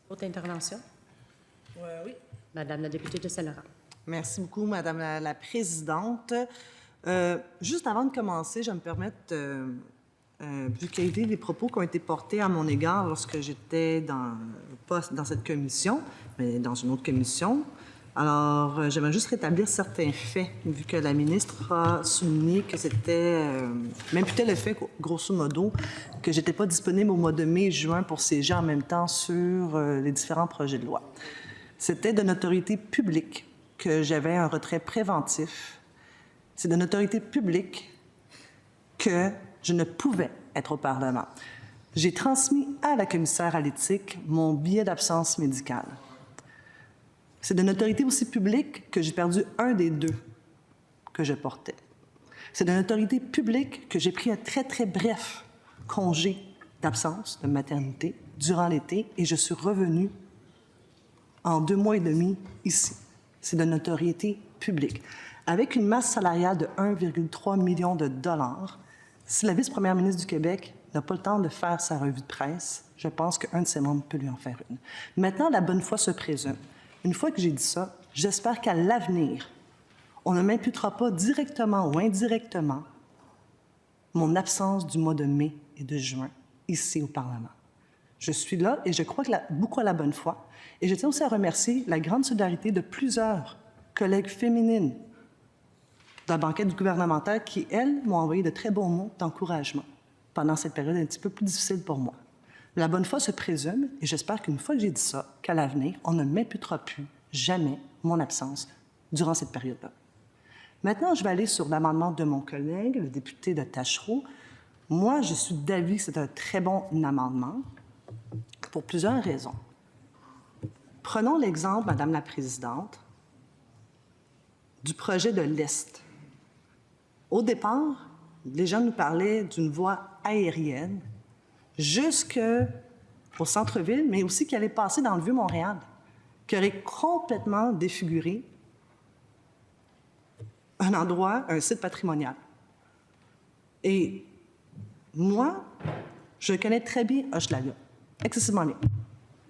Autre intervention? Oui. Madame la députée de Saint-Laurent. Merci beaucoup, Madame la Présidente. Juste avant de commencer, je vais me permettre, vu qu'il y a eu des propos qui ont été portés à mon égard lorsque j'étais pas dans cette commission, mais dans une autre commission. Alors, j'aimerais juste rétablir certains faits, vu que la ministre a souligné que c'était, m'imputait le fait, grosso modo, que j'étais pas disponible au mois de mai et juin pour siéger en même temps sur les différents projets de loi. C'était de notoriété publique que j'avais un retrait préventif. C'est de notoriété publique que je ne pouvais être au Parlement. J'ai transmis à la commissaire à l'éthique mon billet d'absence médicale. C'est de notoriété aussi publique que j'ai perdu un des deux que je portais. C'est de notoriété publique que j'ai pris un très, très bref congé d'absence de maternité durant l'été et je suis revenue en 2 mois et demi ici. C'est de notoriété publique. Avec une masse salariale de 1,3 million de dollars, si la vice-première ministre du Québec n'a pas le temps de faire sa revue de presse, je pense qu'un de ses membres peut lui en faire une. Maintenant, la bonne foi se présume. Une fois que j'ai dit ça, j'espère qu'à l'avenir, on ne m'imputera pas directement ou indirectement mon absence du mois de mai et de juin ici au Parlement. Je suis là et je crois beaucoup à la bonne foi. Et je tiens aussi à remercier la grande solidarité de plusieurs collègues féminines de la banquette gouvernementale qui, elles, m'ont envoyé de très bons mots d'encouragement pendant cette période un petit peu plus difficile pour moi. La bonne foi se présume et j'espère qu'une fois que j'ai dit ça, qu'à l'avenir, on ne m'imputera plus jamais mon absence durant cette période-là. Maintenant, je vais aller sur l'amendement de mon collègue, le député de Tachereau. Moi, je suis d'avis que c'est un très bon amendement pour plusieurs raisons. Prenons l'exemple, Madame la Présidente, du projet de l'Est. Au départ, les gens nous parlaient d'une voie aérienne jusqu'au centre-ville, mais aussi qui allait passer dans le Vieux-Montréal, qui aurait complètement défiguré un endroit, un site patrimonial. Et moi, je connais très bien Hochelaga, excessivement bien.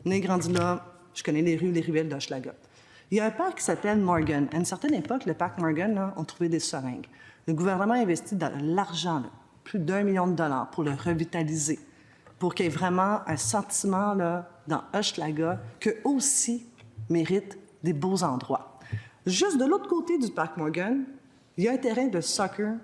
Né et grandi là, je connais les rues, les ruelles d'Hochelaga. Il y a un parc qui s'appelle Morgan. À une certaine époque, le parc Morgan, là, on trouvait des seringues. Le gouvernement a investi de l'argent, là, plus d'1 million de dollars pour le revitaliser, pour qu'il y ait vraiment un sentiment là, dans Hochelaga qu'eux aussi méritent des beaux endroits. Juste de l'autre côté du parc Morgan, il y a un terrain de soccer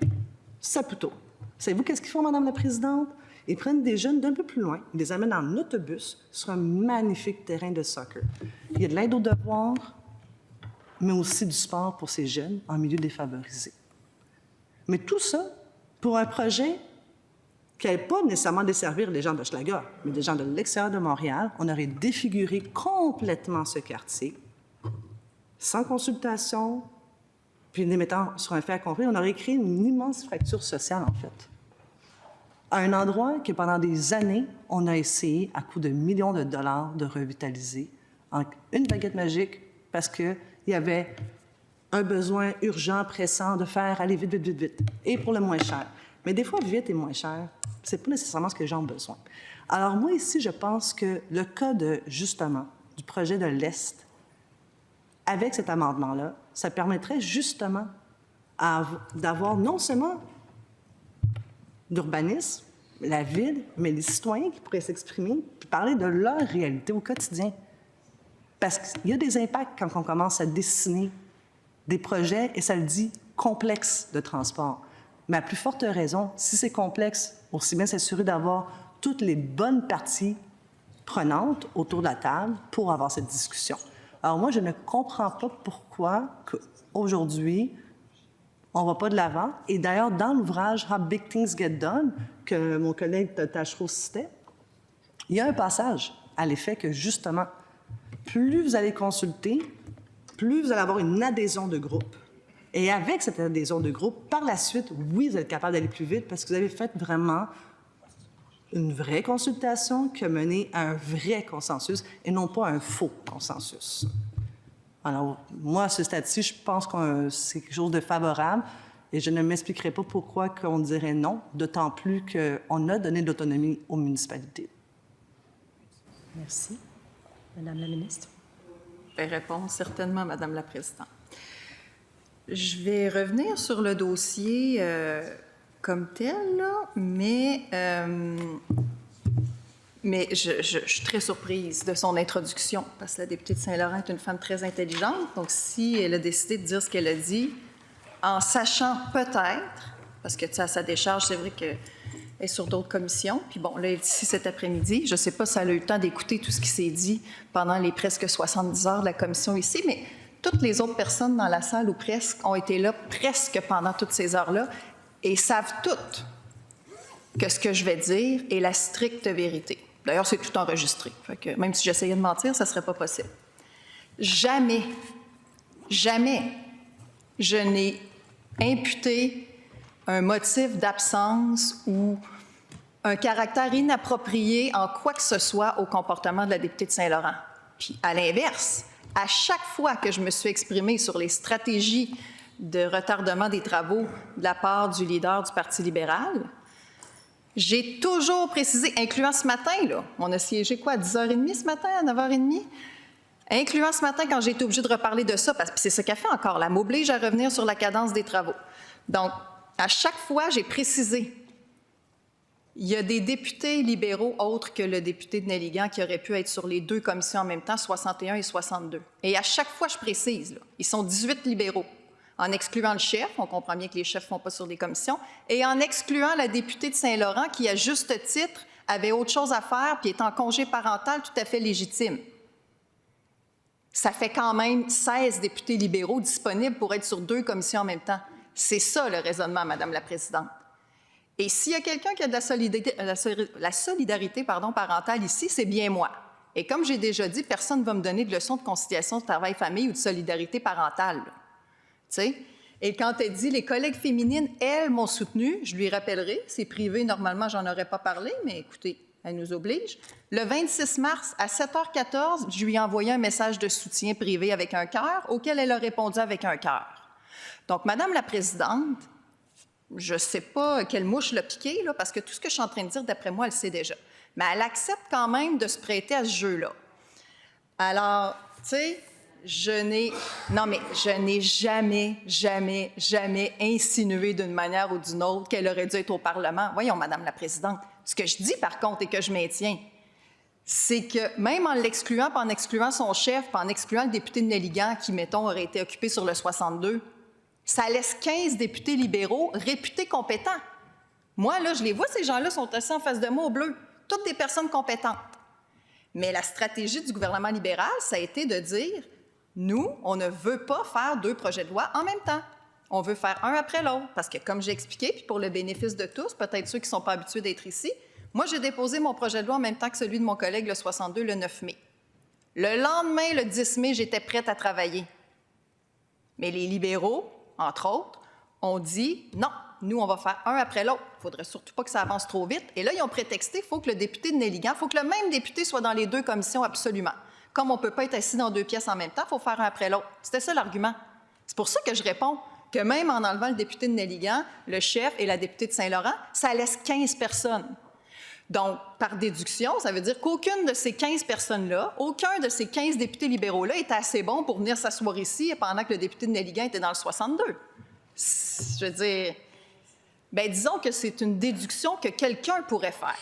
Saputo. Savez-vous qu'est-ce qu'ils font, Madame la Présidente? Ils prennent des jeunes d'un peu plus loin, ils les amènent en autobus sur un magnifique terrain de soccer. Il y a de l'aide aux devoirs, mais aussi du sport pour ces jeunes en milieu défavorisé. Mais tout ça pour un projet qui n'allait pas nécessairement desservir les gens d'Hochelaga, mais des gens de l'extérieur de Montréal. On aurait défiguré complètement ce quartier, sans consultation, puis les mettant sur un fait accompli. On aurait créé une immense fracture sociale, en fait. À un endroit que pendant des années, on a essayé, à coût de millions de dollars, de revitaliser en une baguette magique parce qu'il y avait un besoin urgent, pressant de faire aller vite, vite, vite, vite, et pour le moins cher. Mais des fois, vite et moins cher, c'est pas nécessairement ce que les gens ont besoin. Alors moi, ici, je pense que le cas de, justement, du projet de l'Est, avec cet amendement-là, ça permettrait justement d'avoir non seulement d'urbanisme, la ville, mais les citoyens qui pourraient s'exprimer puis parler de leur réalité au quotidien. Parce qu'il y a des impacts quand on commence à dessiner des projets, et ça le dit, complexes de transport. Mais à plus forte raison, si c'est complexe, aussi bien s'assurer d'avoir toutes les bonnes parties prenantes autour de la table pour avoir cette discussion. Alors moi, je ne comprends pas pourquoi aujourd'hui, on ne va pas de l'avant. Et d'ailleurs, dans l'ouvrage « How Big Things Get Done », que mon collègue Tachereau citait, il y a un passage à l'effet que, justement, plus vous allez consulter, plus vous allez avoir une adhésion de groupe. Et avec cette adhésion de groupe, par la suite, oui, vous êtes capable d'aller plus vite parce que vous avez fait vraiment une vraie consultation qui a mené à un vrai consensus et non pas un faux consensus. Alors, moi, à ce stade-ci, je pense que c'est quelque chose de favorable et je ne m'expliquerai pas pourquoi on dirait non, d'autant plus qu'on a donné de l'autonomie aux municipalités. Merci. Madame la ministre. Je vais répondre certainement, Madame la Présidente. Je vais revenir sur le dossier comme tel, là, mais je suis très surprise de son introduction, parce que la députée de Saint-Laurent est une femme très intelligente. Donc, si elle a décidé de dire ce qu'elle a dit, en sachant peut-être, parce que, tu sais, à sa décharge, c'est vrai qu'elle est sur d'autres commissions, puis bon, là, elle est ici cet après-midi. Je ne sais pas si elle a eu le temps d'écouter tout ce qui s'est dit pendant les presque 70 heures de la commission ici, mais toutes les autres personnes dans la salle, ou presque, ont été là presque pendant toutes ces heures-là et savent toutes que ce que je vais dire est la stricte vérité. D'ailleurs, c'est tout enregistré. Fait que même si j'essayais de mentir, ça ne serait pas possible. Jamais, je n'ai imputé un motif d'absence ou un caractère inapproprié en quoi que ce soit au comportement de la députée de Saint-Laurent. Puis, à l'inverse, à chaque fois que je me suis exprimée sur les stratégies de retardement des travaux de la part du leader du Parti libéral, j'ai toujours précisé, incluant ce matin, là, on a siégé quoi, à 10h30 ce matin, à 9h30? Incluant ce matin quand j'ai été obligée de reparler de ça, parce que c'est ce qu'elle fait encore, elle m'oblige à revenir sur la cadence des travaux. Donc, à chaque fois, j'ai précisé, il y a des députés libéraux autres que le député de Nelligan qui auraient pu être sur les deux commissions en même temps, 61 et 62. Et à chaque fois, je précise, là, ils sont 18 libéraux. En excluant le chef, on comprend bien que les chefs ne font pas sur des commissions, et en excluant la députée de Saint-Laurent qui, à juste titre, avait autre chose à faire puis est en congé parental tout à fait légitime. Ça fait quand même 16 députés libéraux disponibles pour être sur deux commissions en même temps. C'est ça le raisonnement, Madame la Présidente. Et s'il y a quelqu'un qui a de la solidarité parentale ici, c'est bien moi. Et comme j'ai déjà dit, personne ne va me donner de leçons de conciliation de travail-famille ou de solidarité parentale. Tu sais? Et quand elle dit les collègues féminines, elles m'ont soutenue, je lui rappellerai, c'est privé, normalement, j'en aurais pas parlé, mais écoutez, elle nous oblige. Le 26 mars, à 7h14, je lui ai envoyé un message de soutien privé avec un cœur, auquel elle a répondu avec un cœur. Donc, Madame la Présidente, je ne sais pas quelle mouche l'a piqué, là, parce que tout ce que je suis en train de dire, d'après moi, elle sait déjà. Mais elle accepte quand même de se prêter à ce jeu-là. Alors, tu sais, je n'ai jamais insinué d'une manière ou d'une autre qu'elle aurait dû être au Parlement. Voyons, Madame la Présidente, ce que je dis, par contre, et que je maintiens, c'est que même en l'excluant, puis en excluant son chef, puis en excluant le député de Nelligan, qui, mettons, aurait été occupé sur le 62, ça laisse 15 députés libéraux réputés compétents. Moi, là, je les vois, ces gens-là sont assis en face de moi au bleu, toutes des personnes compétentes. Mais la stratégie du gouvernement libéral, ça a été de dire, nous, on ne veut pas faire deux projets de loi en même temps. On veut faire un après l'autre. Parce que, comme j'ai expliqué, puis pour le bénéfice de tous, peut-être ceux qui ne sont pas habitués d'être ici, moi, j'ai déposé mon projet de loi en même temps que celui de mon collègue, le 62, le 9 mai. Le lendemain, le 10 mai, j'étais prête à travailler. Mais les libéraux, entre autres, ont dit non, nous, on va faire un après l'autre. Il ne faudrait surtout pas que ça avance trop vite. Et là, ils ont prétexté qu'il faut que le député de Nelligan, il faut que le même député soit dans les deux commissions absolument. Comme on ne peut pas être assis dans deux pièces en même temps, il faut faire un après l'autre. C'était ça l'argument. C'est pour ça que je réponds que même en enlevant le député de Nelligan, le chef et la députée de Saint-Laurent, ça laisse 15 personnes. Donc, par déduction, ça veut dire qu'aucune de ces 15 personnes-là, aucun de ces 15 députés libéraux-là était assez bon pour venir s'asseoir ici pendant que le député de Nelligan était dans le 62. Je veux dire, bien, disons que c'est une déduction que quelqu'un pourrait faire.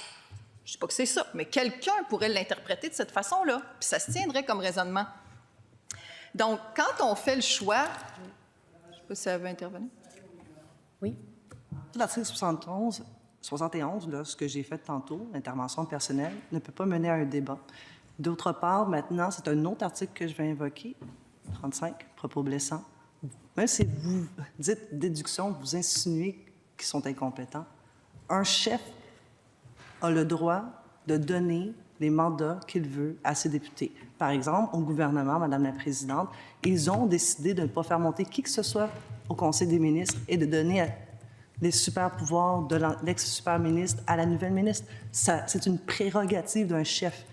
Je ne sais pas que c'est ça, mais quelqu'un pourrait l'interpréter de cette façon-là, puis ça se tiendrait comme raisonnement. Donc, quand on fait le choix... Je ne sais pas si elle veut intervenir. Oui. L'article 71, là, ce que j'ai fait tantôt, l'intervention personnelle, ne peut pas mener à un débat. D'autre part, maintenant, c'est un autre article que je vais invoquer, 35, propos blessants. Même si vous dites déduction, vous insinuez qu'ils sont incompétents, un chef a le droit de donner les mandats qu'il veut à ses députés. Par exemple, au gouvernement, Madame la Présidente, ils ont décidé de ne pas faire monter qui que ce soit au Conseil des ministres et de donner les super-pouvoirs de l'ex-super ministre à la nouvelle ministre. C'est une prérogative d'un chef.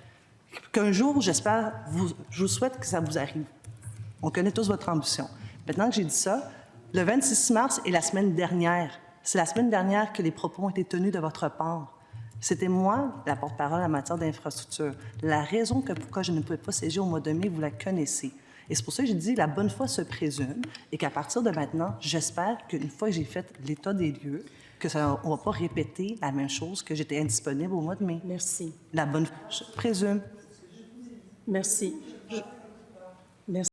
Qu'un jour, j'espère, je vous souhaite que ça vous arrive. On connaît tous votre ambition. Maintenant que j'ai dit ça, le 26 mars est la semaine dernière. C'est la semaine dernière que les propos ont été tenus de votre part. C'était moi, la porte-parole en matière d'infrastructure. La raison pourquoi je ne pouvais pas siéger au mois de mai, vous la connaissez. Et c'est pour ça que j'ai dit la bonne foi se présume et qu'à partir de maintenant, j'espère qu'une fois que j'ai fait l'état des lieux, qu'on ne va pas répéter la même chose que j'étais indisponible au mois de mai. Merci. La bonne foi, je présume. Merci.